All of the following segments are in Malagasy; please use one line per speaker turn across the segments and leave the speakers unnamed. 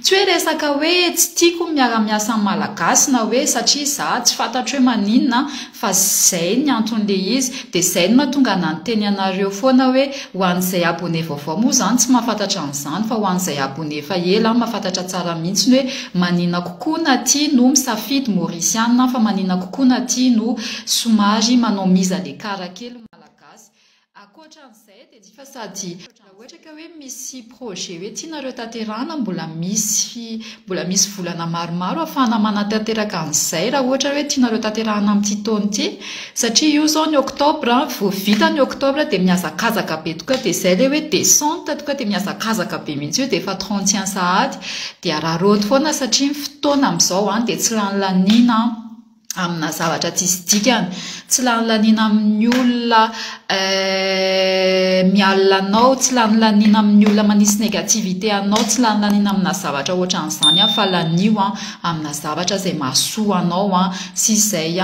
tsy hoe resaka hoe tsy tiako miara-miasa amin'ny malagasy na hoe satria za tsy fantatro hoe maninona fa zay ny anton'le izy dia zay no mahatonga nanonteny anareo foana hoe ho an'izay abone vaovao moa zany tsy mahafantatra an'izany fa ho an'izay abone efa ela mahafantatra tsara mihitsy hoe maninona kokoa na tia no misafidy maorisiana fa maninona kokoa na tia no somary manao miza le karakely malagasy. Ankoatran'izay dia tsy fa sady ohatra ka hoe misy projet hoe tianareo tanterahana mbola misy volana maromaro ahafahana manatanteraka an'izay raha ohatra hoe tianareo tanterahana amin'ity taona ity satria io zao ny oktobra vao vita ny oktobra dia miazakazaka be tokoa dia izay le hoe descente tokoa dia miazakazaka be mihitsy io dia efa 31 sahady dia raharoto foana satria ny fotoana amin'izao dia tsy lanilaniana amina zavatra tsisy dikany, tsy lanilaniana amin'ny olona mialina anao, tsy lanilaniana amin'ny olona manisy negativité anao, tsy lanilaniana amina zavatra ohatran'izany fa lanio amina zavatra izay mahasoa anao sy izay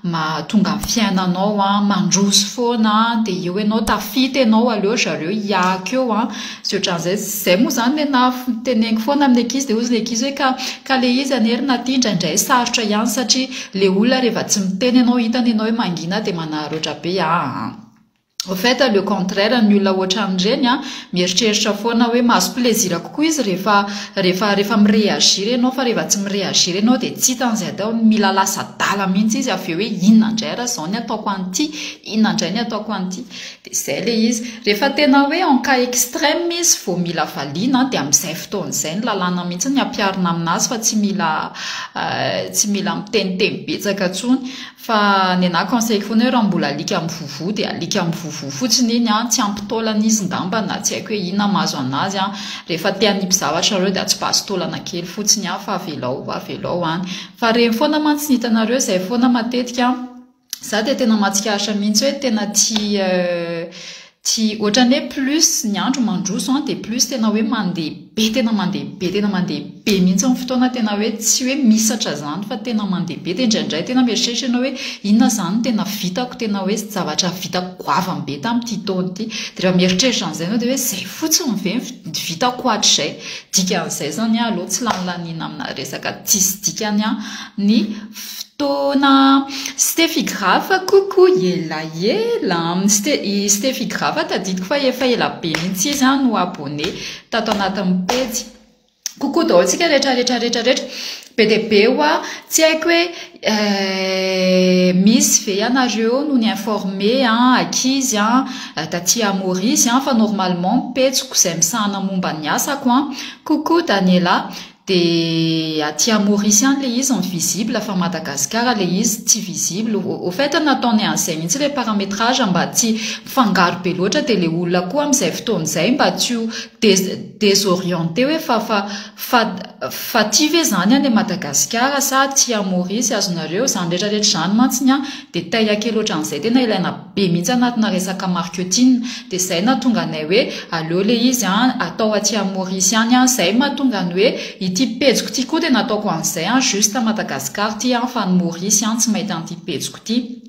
mahatonga ny fiainanao mandroso foana dia eo ianao tafita ianao aleo zareo hiaka eo sy ohatran'izay. Zay moa zany na teneniko foana amin'ny ankizy dia ozy ny ankizy hoe ka le izy anerina aty indraindray sarotra ihany satria le olona rehefa tsy miteny ianao hitany ianao hoe mangina dia manarotra be au fait le contraire ny olona ohatran'ireny mieritreritra foana hoe mahazo plaisir kokoa izy rehefa mireagir ianao fa rehefa tsy mireagir ianao dia tsy hitan'izay atao mila lasa dala mihitsy izy avy eo hoe inona indray raha izao ny ataoko an'ity, inona indray ny ataoko an'ity dia izay le izy. Rehefa tena hoe en cas extrême izy vao mila valiana dia amin'izay fotoan'izay ny lalàna mihitsy ny ampiarina aminazy fa tsy mila miteniteny betsaka intsony fa ny anahy conseil foana hoe raha mbola alika mivovo dia alika mivovo fotsiny iny tsy ampitaolana izy ngamba na tsy haiko hoe inona mahazo anazy rehefa te hanipy zavatra reo dia tsy paso taolana kely fotsiny fa avelao any fa reny foana mantsy ny hitanareo izay foana matetika za dia tena mahatsikaritra mihitsy hoe tena ty ohatran'ny hoe plus ny andro mandroso dia plus tena hoe mandeha be mihitsy amin'ny fotoana tena hoe tsy hoe misatra zany fa tena mandeha be dia indraindray tena mieritreritra ianao hoe inona zany tena vitako tena hoe zavatra vitako goavany be tamin'ity taona ity dia raha mieritreritra an'izay ianao dia hoe zay fotsiny ve vitako hatrizay dikan'izay zany aloha tsy lanilaniana amina resaka tsisy dikany ny fotoana. Stefy Grafa coucou ela Stefy Grafa tadidiko fa efa ela be mihitsy izy no abonné tato anatin'ny pejy. Coucou daholintsika rehetra be dia be tsy haiko hoe misy ve ianareo no ny informé ankizy taty Maurice fa normalement pejiko izay misahana momba ny asako coucou Daniela dia aty Maurice le izy en visible fa Madagascar le izy tsy visible. Au fait nataony an'izay mihitsy le paramétrage mba tsy mifangaro be loatra dia le olona koa amin'izay fotoan'izay mba tsy ho désorienté hoe fa ty ve zany any Madagascar sa aty Maurice azonareo zany rehetrarehetra zany mantsiny dia taihakely ohatran'izay tena ilaina be mihitsy anatina resaka marketing dia izay nahatonga anay hoe aleo le izy atao aty Maurice any izay mahatonga ny hoe ity pejiko ity koa dia nataoko an'izay juste Madagascar ty fa ny Maurice tsy mahita an'ity pejiko ity.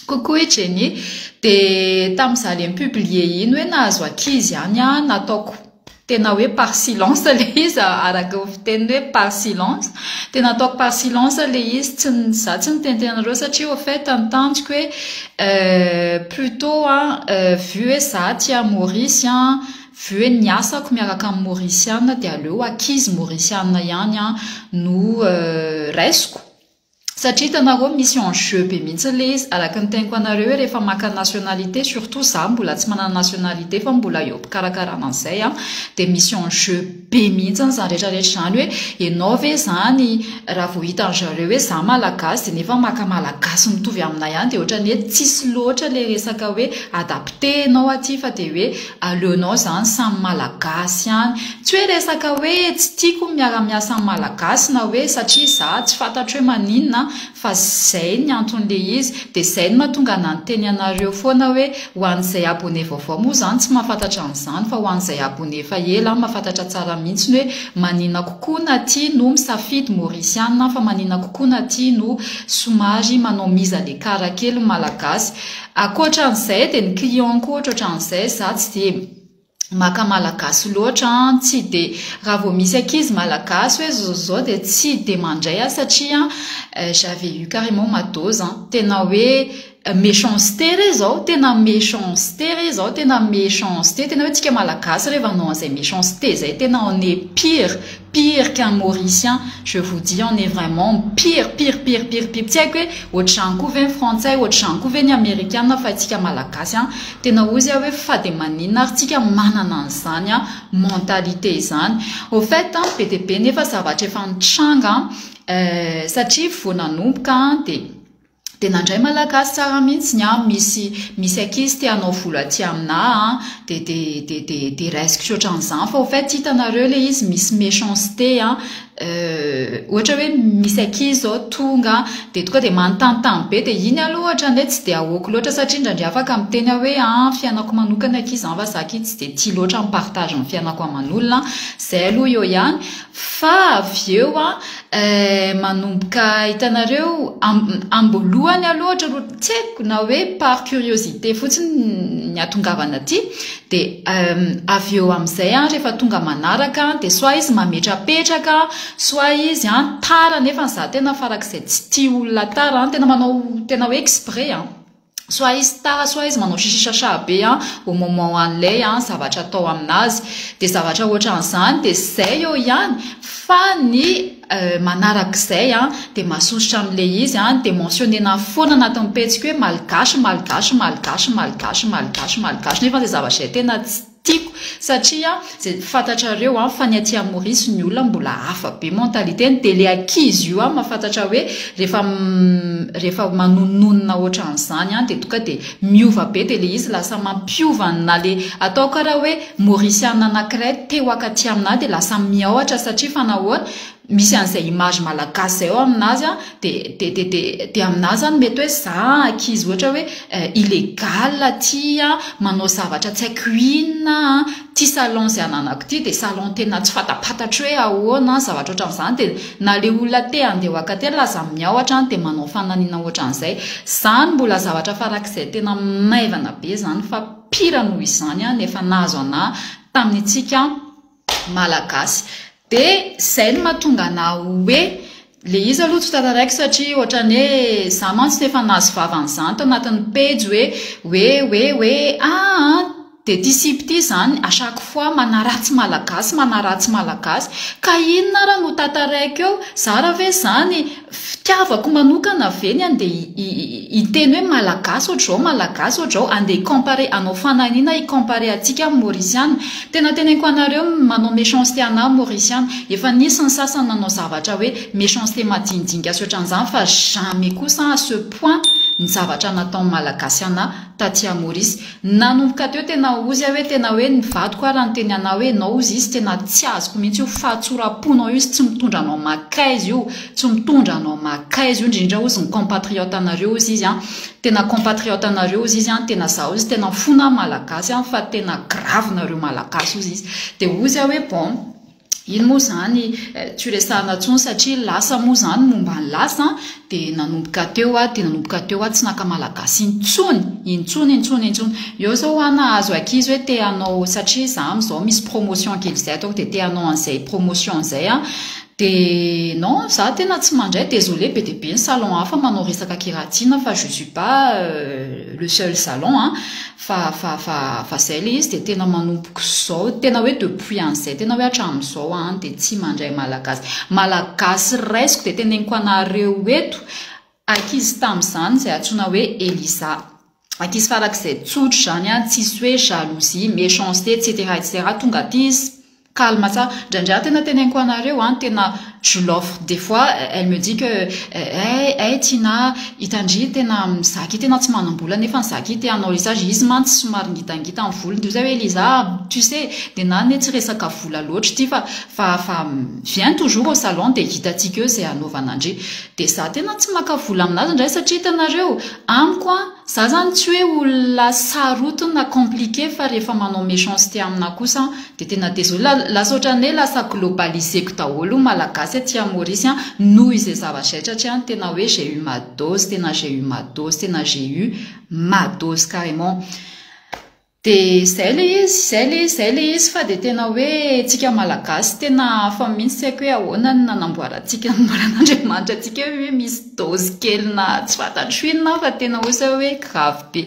Coucou Jenny dia tamin'izaho le mipublier iny hoe nahazo ankizy ihany nataoko tena hoe par silence le izy araka fiteny hoe par silence dia nataoko par silence le izy za tsy nitentenareo satria au fait nitandriko hoe plutôt vu hoe za ty Maurice vu hoe ny asako miaraka amin'ny Mauriciana dia aleo ankizy Mauriciana ihany no raisiko satria hitanareo misy enjeu be mihitsy le izy araka ny teniko anareo hoe rehefa maka nationalité surtout za mbola tsy manana nationalité fa mbola eo pikarakarana an'izay dia misy enjeu be mihitsy zany rehetrarehetra zany hoe ianao ve zany raha vao hitan zareo hoe za malagasy dia nefa maka malagasy mitovy aminay ihany dia ohatrany hoe tsisy loatra le resaka hoe adapté ianao aty fa dia hoe aleonao zany samy malagasy ihany tsy hoe resaka hoe tsy tiako miara-miasa amin'ny malagasy na hoe satria za tsy fantatro hoe maninona fa zay ny anton'le izy dia zay no mahatonga nanonteny anareo foana hoe ho an'izay abone vaovao moa zany tsy mahafantatra an'izany fa ho an'izay abone efa ela mahafantatra tsara mihitsy ny hoe maninona kokoa na tia no misafidy maorisiana fa maninona kokoa na tia no somary manao miza le karakely malagasy. Ankoatran'izay dia ny client koa ohatran'izay za tsy dia maka malagasy loatra tsy de raha vao misy ankizy malagasy hoe zao de tsy de mandray satria j'avais eu carrément ma dose tena hoe méchanceté re zao tena méchanceté re zao tena méchanceté tena hoe tsika malagasy reva anao an'izay méchanceté zay tena on est pire qu'un mauricien, je vous dis, on est vraiment pire. Tsy haiko hoe ohatran'ny koa ve ny frantsay ohatran'ny koa ve ny américain fa tsika malagasy tena ozy hoe fa de maninona ary tsika manana an'izany mentalité zany. Au fait be de be nefa zavatra efa nitranga satria vao nanomboka de nandray malagasy tsara mihitsy misy ankizy te hanao vola aty amina de resiko ohatran'izany fa au fait hitanareo le izy misy méchanceté ohatra hoe misy ankizy zao tonga de tonga de manontany be de iny aloha ohatrany hoe tsy de ahoako loatra satria indraindray afaka miteny hoe fianako manokana ankizy fa zaka tsy de tia loatra mipartage ny fianako aman'olona zay aloha eo ihany fa avy eo manomboka hitanareo ambolohany aloha ohatra tsy haiko na hoe par curiosité fotsiny ny atongavana aty de avy eo am'izay rehefa tonga manaraka de soit izy mametrapetraka soit izy tara nefa za tena farak'izay tsy tia olona tara tena manao tena hoe exprès soit izy tara soit izy manao sisisasa be au moment an'ilay zavatra atao aminazy de zavatra ohatran'izany de zay eo ihany fa ny manarak'izay de masosotra am'le izy de mentionnena foana anatin'ny petsika hoe malgasy nefa zay zavatra zay tena tsy tiako satria zay fantatrareo fa ny aty Maurice ny olona mbola hafa be mentalité de le ankizy io mahafantatra hoe rehefa manononona ohatran'izany de tonga de miova be de le izy lasa mampiova na le atao karaha hoe mauriciana anankiray teo akaty amina de lasa miaohatra satria fa nahoana misy an'izay image malagasy zay ao aminazy de aminazy zany mety hoe za ankizy ohatra hoe illégal aty manao zavatra tsy haiko inona ty salon zay ananako ty de salon tena tsy fatapatatra hoe ahoana zavatra ohatran'izany de na le olona te andeha akaty laza miaohatra de manao fananina ohatran'izay zany mbola zavatra farak'izay tena maivana be zany fa pire noho izany nefa nahazo ana tamin'itsika malagasy de zay no mahatonga na hoe le izy aloha tsy tataraiky satria ohatrany hoe za mantsy nefa nahazo vavan'izany tao anatin'ny page hoe de tisipity zany à chaque fois manaratsy malagasy ka inona raha no tataraiky eo za raha ve zany fitiavako manokana veny de iteny hoe malagasy ohatrao andeha comparer anao fananina comparer atsika mauriciana tena teneniko anareo manao méchanceté ana mauriciana efa nisy ny sasany nanao zavatra hoe méchanceté madinidinika sy ohatran'izany fa jamais kosa à ce point ny zavatra natao malagasy ana taty Maurice nanomboka teo tena ozy hoe tena hoe ny vadiko raha nyteny ana hoe nao izy tena tsy azoko mihitsy io fahatsoram-ponao izy tsy mitondra anao makaizy io tsy mitondra anao makaizy io indrindra ozy ny compatriote anareo izy tena compatriote anareo izy tena zao izy tena fona malagasy fa tena grave nareo malagasy izy de ozy hoe bon iny moa zany tsy resahana tsony satria lasa moa zany momba ny lasa de nanomboka teo tsy naka malagasy intsony eo zao nahazo ankizy hoe te hanao satria za am'izao misy promotion kely zay ataoko de te hanao an'izay promotion zay de non za tena tsy mandray désolé be de be ny salon hafa manao resaka kiratina fa je suis pas le seul salon fa zay le izy de tena manomboko zao tena hoe depuis an'izay tena hoe hatramin'izao de tsy mandray malagasy raisiko de teneniko anareo eto ankizy tamin'izany zay antsoina hoe Elisa ankizy farak'izay tsotro zany tsisy hoe jalousie méchanceté etc tonga aty izy calme ça ndraindray tena teneniko anareo tena je l'offre des fois elle me dit que Tina itandry tena mizaka tena tsy manambola nefa nizaka te hanao lisage izy mantsy somary ngitangita amin'ny volony de hoe Elisa tu sais de nany tsy resaka vola loatra ty fa viens toujours au salon de hitatsika eo zay anaovanandry de za tena tsy maka vola aminazy ndray satria hitanareo amiko za zany tsy hoe olona saroty na compliqué fa rehefa manao méchanceté amina kosa de tena désolé lasa ohatran'ny hoe lasa globaliseko daholo malagasy aty Maurice noho izay zavatra satria tena hoe j'ai eu ma dose carrément de zay le izy fa de tena hoe tsika malagasy tena fa mihitsy tsy haiko hoe ahoana ny nanamboarantsika namboaran'Andriamanitra atsika hoe misy dozy kely na tsy fantatro inona fa tena osa hoe grave be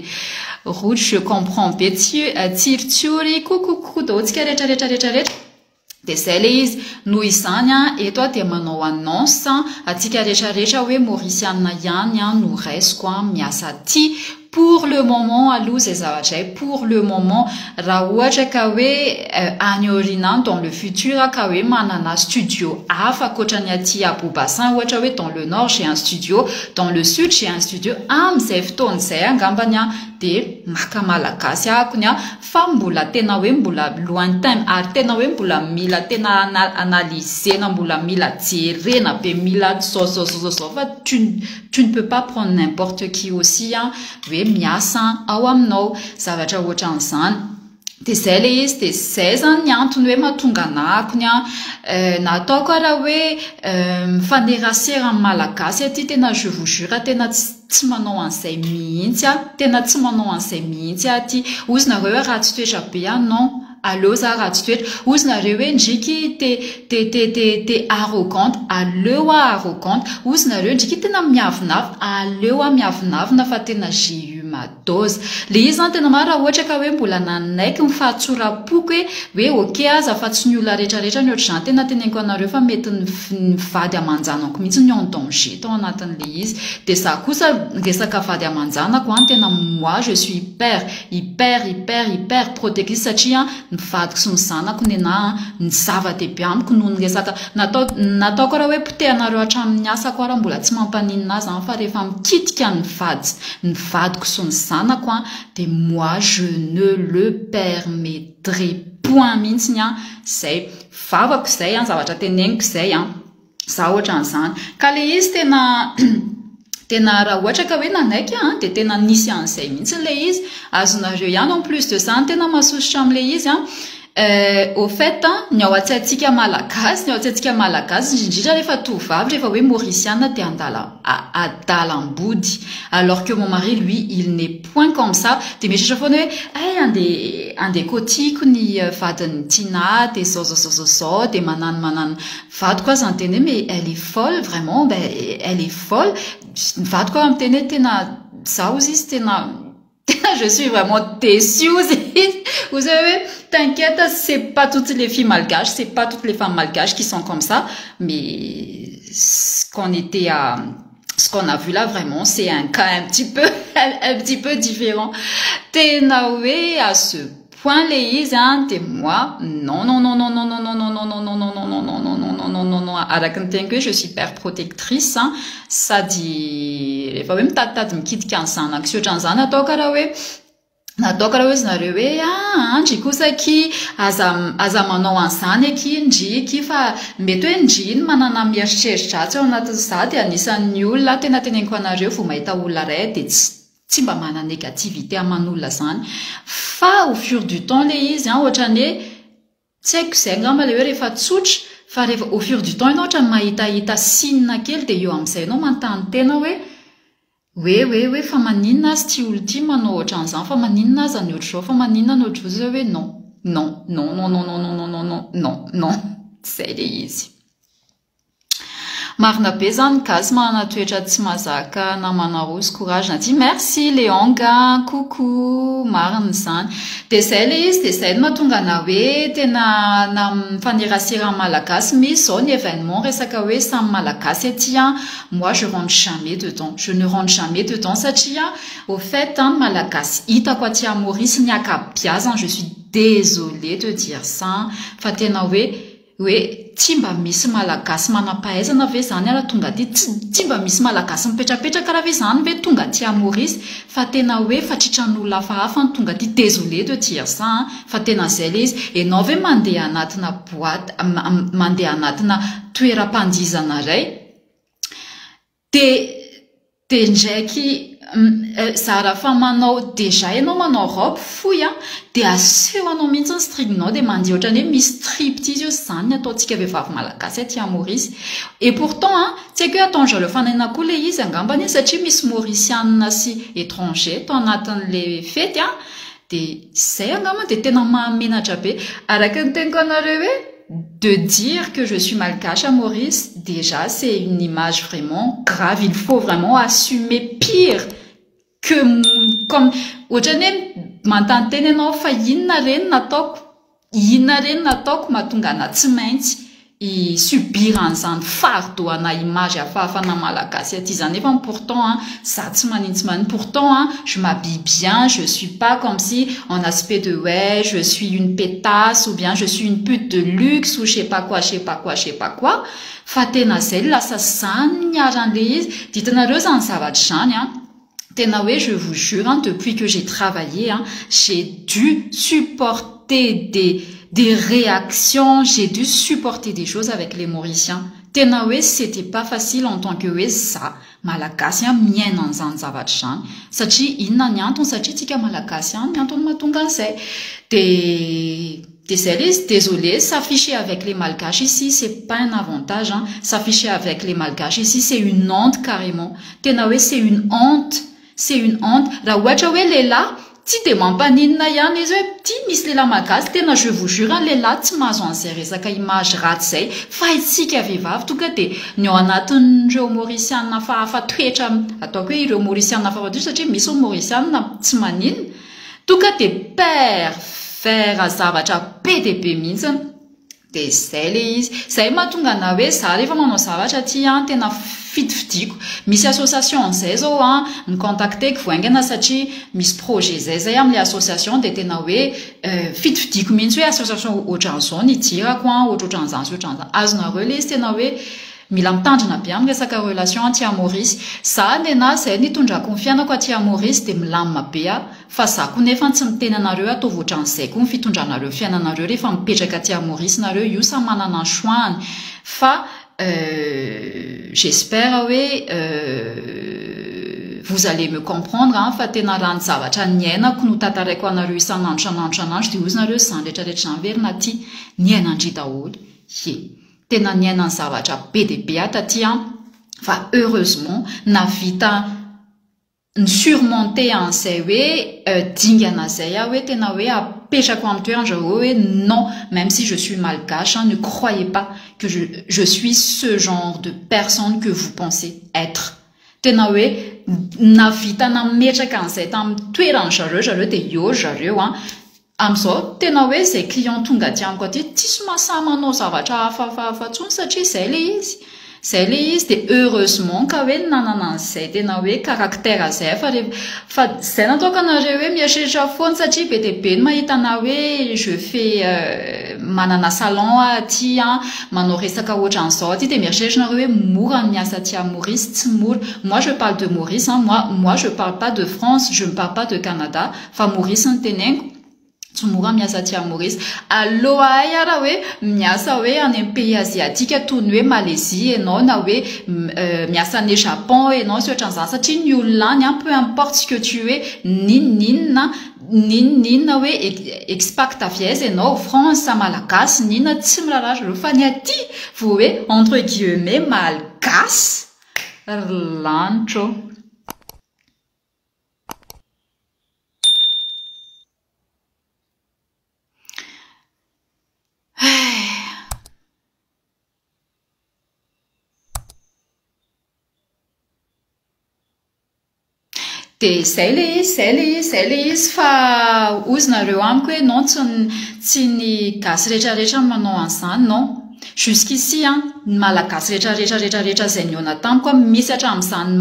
route je comprends be tsirotsiry kokoko daontsika rehetra de zay le izy noho izany eto dia manao annonce atsika rehetrarehetra hoe Mauriciana ihany no raisiko miasa aty pour le moment aloha zay zavatra pour le moment raha ohatra ka hoe any aoriana dans le futur ka hoe manana studio hafa ankoatran'ny aty à Beau-Bassin ohatra hoe dans le nord j'ai un studio dans le sud j'ai un studio amizay fotoan'izay angambany de maka malagasy akony fa mbola tena hoe mbola lointain ary tena hoe mbola mila tena analysena mbola mila jerena be mila so fa tu ne peux pas prendre n'importe qui aussi hoe miasa ao aminao zavatra ohatran'izany de zay le izy de zay zany ny antony hoe mahatonga anakony nataoko raha hoe mifanerasera amin'ny malagasy aty tena je vous jure tena tsy manao an'izay mihitsy tena tsy manao an'izay mihitsy aty ozy nareo hoe raha tsy toetra be non allo za raha tsy toetra ozy nareo hoe ndriky te arrogante aleo arrogante ozy nareo ndriky tena miavinavina aleo miavinavina fa tena j'ai eu ma dose le izy zany tena mara ohatra ka hoe mbola nanaiky mifahatsorapoko hoe ok aza fa tsy ny olona rehetrarehetra ny ohatr'izany tena teneniko anareo fa mety ny vady amanjanako mihitsy ny en danger tao anatin'le izy de za kosa resaka vady amanjanako tena moi je suis hyper protectrice satria ny vadiko sy ny zanako nena ny zava-dehibe amiko noho ny resaka nataoko raha hoe potehanareo hatramin'ny asako raha mbola tsy mampaninina azy fa rehefa mikitika ny vadiko sy ny zanako de moi je ne le permettrai point mihitsy zay vavako zay zavatra teneniko zay za ohatran'izany ka le izy tena raha ohatra ka hoe nanaiky de tena nisy an'izay mihitsy le izy azonareo ihany en plus de ça tena mahasosotra am'le izy au fait ny ao atsaitsika malagasy indrindra rehefa tovavy rehefa hoe Mauriciana de adalam-body alors que mon mari lui il n'est point comme ça de mieritratra foana hoe andeko tiako ny vadiny Tina de zao de manano vadiko aza anteny hoe mais elle est folle vraiment elle est folle vadiko am'teny hoe tena za ozy izy tena je suis vraiment déçue. Vous savez, t'inquiète, c'est pas toutes les filles malgaches, c'est pas toutes les femmes malgaches qui sont comme ça, mais ce qu'on a vu là vraiment, c'est un cas un petit peu différent. Tenawe à ce point les t'es moi, non, je suis hyper protectrice, ça dit, il faut même t'attendre me quitte qu'un sang, action j'en attends nataoko raha hoe zareo hoe ndry kosa ki aza manao an'izany aky ndriky fa mety hoe ndriny manana mieritreritratsy ao anatin'iza de anisan'ny olona tena teneniko anareo vao mahita olona ray de tsy mba mana négativité aman'olona zany fa au fur du temps le izy ohatrany hoe tsy haiko izay angamba le hoe rehefa tsotra fa rehefa au fur du temps ianao ohatra mahitahita sinina kely de eo amin'izay ianao manontany tena hoe fa maninona azy ty olo ty manao ohatran'izany fa maninona azy any ohatr'izao fa maninona ny ohatr'izao hoe non zay le izy marina be zany gasy manana toetra tsy mazaka na manarosy courage naty merci Leonga coucou marina zany de zay le izy de zay no mahatonga na hoe tena na mifanerasera malagasy misy zao ny événement resaka hoe samy malagasy aty moi je ne rentre jamais dedans satria au fait malagasy hitako aty à Maurice ny akabiazana je suis désolée de dire ça fa tena hoe tsy mba misy malagasy manampahaizana ve zany ala tonga ty tsy mba misy malagasy mipetrapetraka raha ve zany ve tonga ty à Maurice fa tena hoe fatritran'olona hafahafa tonga ty désolé de dire ça fa tena zay le izy enao ve mandeha anatina boîte mandeha anatina toeram-pandizana ray de ndraiky zara fa manao déjà ianao manao robe fohy de asehoanao mihitsy ny strignao de mandeha ohatrany hoe misy striptease io zany ataontsika vehivavy malagasy aty à Maurice et pourtant tsy haiko hoe atandra le fanaina koa le izy angambany satria misy mauricianina sy étranger tao anatin'le fety de zay angamba de tena mahamenatra be araka ny teniko anareo hoe de dire que je suis malgache à Maurice, déjà c'est une image vraiment grave. Il faut vraiment assumer pire que comme ohatrany hoe mantanteny ianao fa inona reny nataoko mahatonga ana tsy maintsy i subir an'izany fardeauana image hafahafana malagasy aty zany nefa pourtant ça tsy manintsy maniny pourtant je m'habille bien, je suis pas comme si en aspect de ouais je suis une pétasse ou bien je suis une pute de luxe ou je sais pas quoi fa tena zay lasa zany niaran'le izy ditanareo zany zavatra zany tena hoe je vous jure depuis que j'ai travaillé j'ai dû supporter des réactions, j'ai dû supporter des choses avec les Mauriciens. Tena hoe c'était pas facile en tant que hoe ça malagasy miaina an'izany zavatra zany satria inona ny antony satria tsika malagasy ny antony mahatonga an'izay de zay le izy désolé s'afficher avec les malgaches ici c'est pas un avantage s'afficher avec les malgaches ici c'est une honte carrément tena hoe c'est une honte raha ohatra hoe lehilahy tsy de mampaninina ihany izy hoe ty misy lehilahy malagasy tena je vous jure lehilahy tsy mahazo an'izay resaka image ratsy zay fa itsika vehivavy tonga de ny ao anatin'ireo mauriciana fa hafa toetra ataoko hoe ireo mauriciana fa toetra satria misy mauriciana tsy maninona tonga de pervers zavatra be de be mihitsy de zay le izy zay mahatonga na hoe za rehefa manao zavatra ty tena fidifidiko misy association zay zao ny contacteko voaingana satria misy projet zay am'le association de tena hoe fidifidiko mihitsy hoe association ohatran'izao ny dirako ohatran'izany azonareo le izy tena hoe mila mitandrina be amin'ny resaka relation aty Maurice za nena zay nitondrako ny fianako aty Maurice de milamina be fa za koa nefa tsy miteny anareo atao ohatran'izay koa ny fitondranareo fiainanareo rehefa mipetraka aty Maurice nareo io sa manana choix fa j'espère hoe vous allez me comprendre fa tena raha ny zavatra niainako no tantaraiko anareo isan'andro de ozy nareo zany rehetrarehetra naverina aty niainandry daholo tena niaina ny zavatra be de be taty fa heureusement navita ny surmonter an'izay hoe dingana zay hoe tena hoe apetrako amin'ny toerana hoe non même si je suis malgache ne croyez pas que je suis ce genre de personne que vous pensez être tena hoe navita nametraka an'izay tamin'ny toerana zareo de eo zareo am'izao tena hoe zay client tonga aty amiko aty tsisy mahasahy manao zavatra hafahafa tsony satria zay le izy de heureusement ka hoe nanana an'izay tena hoe caractère zay fa zay nataoko anareo hoe mieritreritra foana satria be de be ny mahita na hoe je fais manana salon aty manao resaka ohatran'izao aty de mieritreritra nareo hoe mora ny asa aty Maurice tsy mora moi je parle de Maurice moi je parle pas de France je ne parle pas de Canada fa Maurice ny teneniko tsy mora miasa aty Maurice aloha ay raha hoe miasa hoe any amin'ny pays asiatique toy ny hoe Malaisie ianao na hoe miasa any Japon ianao sy ohatran'izany satria ny olona any peu importe ce que tu es ninona hoe expat viez ianao France malagasy ninona tsy miraharaha reo fa ny aty vo hoe entre guillemets malagasy lanitro de zay le izy fa ozy nareo amiko hoe non tsy ny gasy rehetrarehetra manao an'izany non jusqu'ici ny malagasy rehetrarehetra zay niona tamiko misy hatramin'izany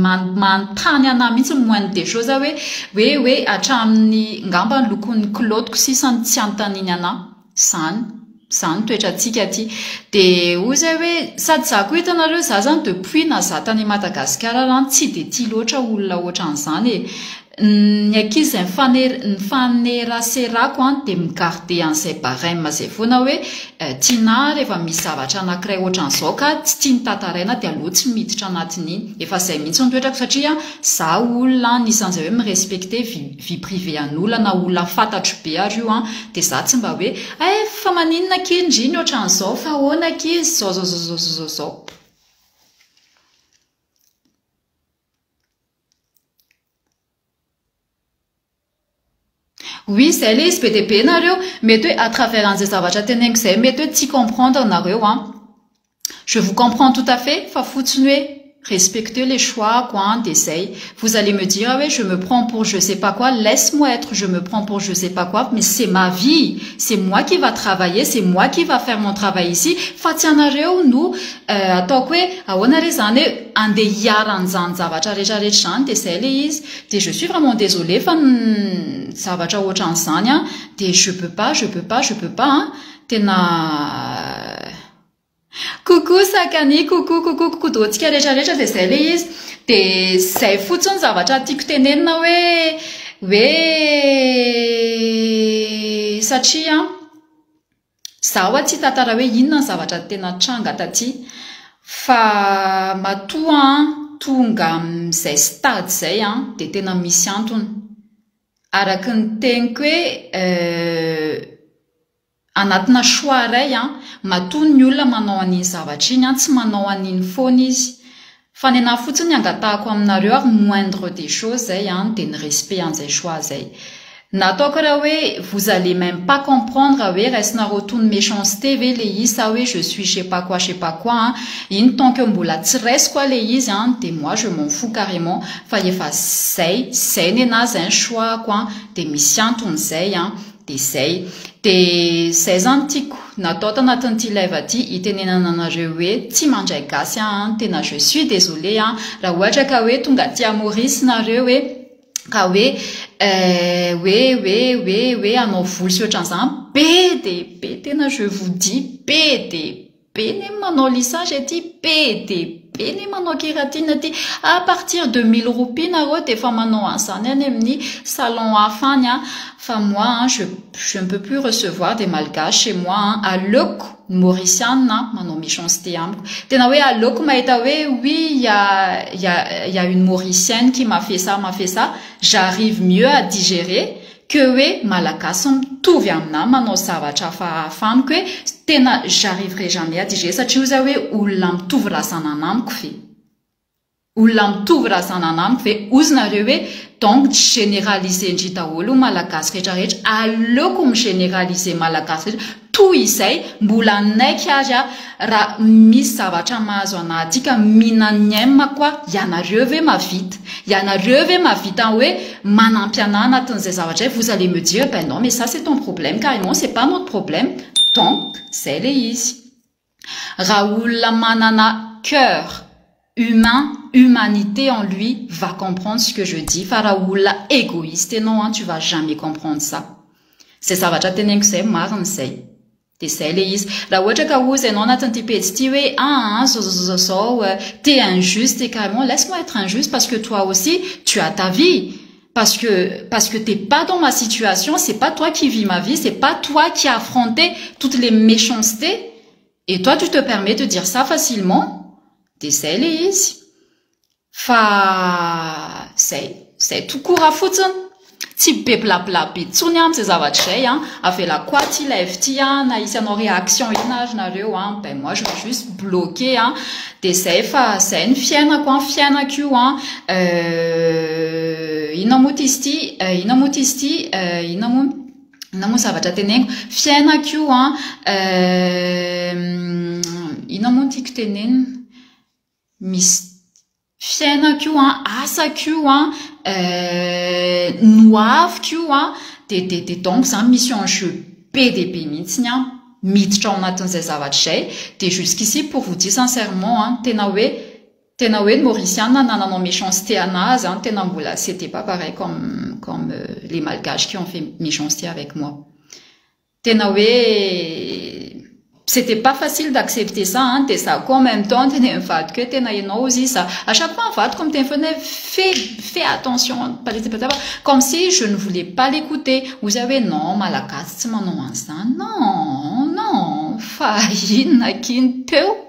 manontany anahy mihitsy moindre des choses hoe hatramin'ny ngamba ny lokon'ny kilotiko sisany tsy antaniny anahy zany toetratsika aty de ozy hoe sady za koa hitanareo za zany depuis naza tany Madagasikara tsy de tia loatra olona ohatran'izany ny ankizy ny faneraserako de migarder an'izay barème zay foana hoe tiana rehefa misy zavatra anankiray ohatran'izao ka tsy tia ny tantaraina de aloha tsy miditra anatin'iny efa zay mihitsy ny toetrako satria za olona nisan'izay hoe mirespecter vie privée an'olona na olona fantatro be ary io de za tsy mba hoe fa maninona kindriny ohatran'izao fa ahoana ankizy zao Oui, c'est les SPTP nareo, mais à travers un zavatra teneng c'est, mais t'y comprendre nareo, hein. Je vous comprends tout à fait, fa continuer. Respectez les choix, quoi, hein, d'essaye. Vous allez me dire, ah ouais, je me prends pour je sais pas quoi, laisse-moi être, je me prends pour je sais pas quoi, mais c'est ma vie. C'est moi qui va travailler, c'est moi qui va faire mon travail ici. Fatianareo, nous, atokwe, awanarezane, ande yaranzan zavatra rejarechan, t'essayes, je suis vraiment désolée, fan, zavatra ochansanya, je peux pas, hein, Coucou Sakani, coucou, d'autres reja de selis, de sai futsun zavatra tiako tenenina hoe satria zaho tsy tantara hoe inona zavatra tena tranga taty fa matoa tonga am'izay stade zay de tena misy antony araky ny teniko hoe anatina choix ray matoa ny olona manao an'iny zavatra iny tsy manao an'iny foana izy fa ny anahy fotsiny angatahako aminareo ary moindre des choses zay de ny respect an'izay choix zay nataoko raha hoe vous allez même pas comprendre hoe raisinareo toy ny méchanceté ve le izy sa hoe je suis je sais pas quoi iny tant que mbola tsy raisiko le izy de moi je m'en fous carrément fa efa zay ny anazy un choix quoi de misy antony zay de zay de zay zany tiako natao tanatin'ity live ty itenenana anareo hoe tsy mandray gasy tena je suis désolé raha ohatra ka hoe tonga tia Maurice nareo hoe ka hoe anao voly sy ohatran'izany be de be tena je vous dis be de be ne manao licence ty be de be ne manao kératine ty à partir de 1000 roupies nareo de fa manao an'izany any amin'ny salon afany fa moi je ne peux plus recevoir des malgaches chez moi aleoko mauricienne manao méchanceté amiko tena hoe aleoko mahita hoe oui il y a une mauricienne qui m'a fait ça j'arrive mieux à digérer que hoe malagasy mitovy aminahy manao zavatra hafa amiko hoe tena j'arriverai jamais à digérer satria ozy hoe olona mitovy razanana amiko fe olona mitovy razanana amiko fe ozy nareo hoe donc généraliser ndry daholo malagasy rehetrarehetra aleoko migénéraliser malagasy rehetra toy izay mbola naiky ary raha misy zavatra mahazo anahy tika minany aime koa ianareo ve mavita hoe manampy anahy anatin'izay zavatra vous allez me dire ben non mais ça c'est ton problème carrément c'est pas notre problème donc zay le izy raha olona manana cœur humanité en lui va comprendre ce que je dis fa raha olona égoïste et non tu vas jamais comprendre ça c'est zavatra teneniko zay mariny zay de zay le izy raha ohatra ka ozy ianao anatin'ity pejy ty hoe zao t'es injuste et carrément laisse-moi être injuste parce que toi aussi tu as ta vie parce que t'es pas dans ma situation c'est pas toi qui vis ma vie c'est pas toi qui as affronté toutes les méchancetés et toi tu te permets de dire ça facilement de zay le izy fa zay tout court à fotsiny tsy be blabla be tsony am'izay zavatra zay avela koa ty live ty na isy anao réaction ina azy nareo ben moi je vais juste bloquer de zay fa zay ny fiainako fiainako io ina moa izy ty ina moa zavatra teneniko fiainako io ina moa tiako tenenina misy fiainako io asako io noaviko io de donc zany misy enjeu be de be mihitsiny miditra ao anatin'izay zavatra zay de jusqu'ici pour vous dire sincèrement tena hoe mauricienne nananao méchanceté anazy tena mbola c'était pas pareil comme les malgaches qui ont fait méchanceté avec moi tena hoe c'était pas facile d'accepter ça de ça en même temps tena mivady que tena ianao ozy ça à chaque fois mivady comme tena fais attention comme si je ne voulais pas l'écouter vous avez non malagasy tsy manao an'izany non fa inona kiny teo